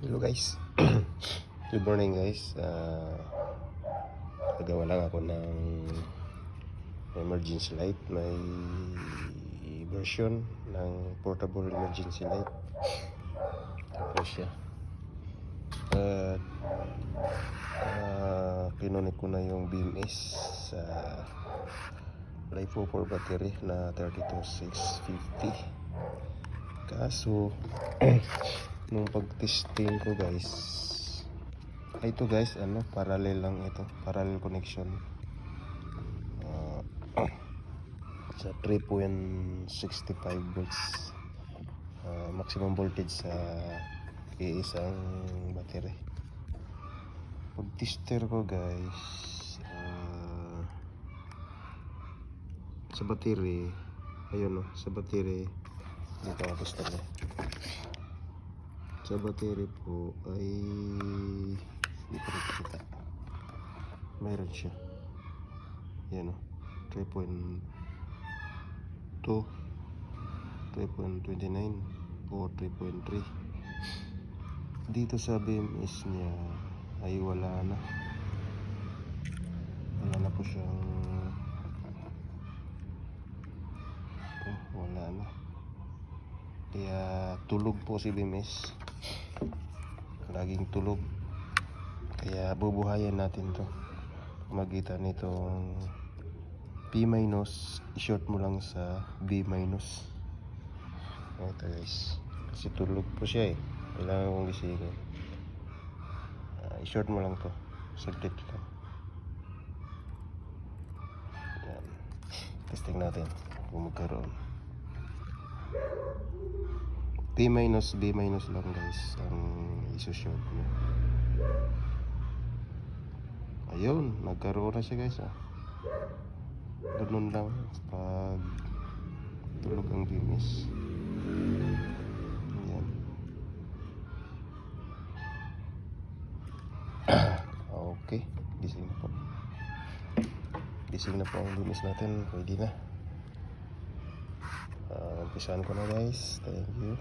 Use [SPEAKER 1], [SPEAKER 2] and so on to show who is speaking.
[SPEAKER 1] Hello guys. Good morning guys. Nagawa lang ako ng emergency light. May version ng portable emergency light. Tapos siya. At kinunik ko na yung BMS sa LiPo 4 battery na 32650. Kaso nung pag-testing ko guys, ito guys, parallel lang ito, parallel connection sa 3.65 volts maximum voltage sa iisang battery. Pag-tester ko guys, sa battery, ayun sa battery, dito ako tester niya. Sa battery po ay hindi ko nakikita, mayroon siya, yan 3.2, 3.29 o 3.3. Dito sa BMS niya ay wala na po siyang wala na, kaya tulog po si BMS, laging tulog. Kaya bubuhayan natin to, magitan nitong P-, i-short mo lang sa B-. Ito guys, kasi tulog po siya kailangan kong gisingin. I-short mo lang to, saglit lang. Yan, testing natin kung magkaroon. P-, B- lang guys ang iso-short mo. Ayun, nagkaroon na siya guys. Ganun lang pag tulog ang BMS. Ayan. Okay, gising na po. Gising na po ang BMS natin. Pwede na. Umpisahan ko na guys. Thank you.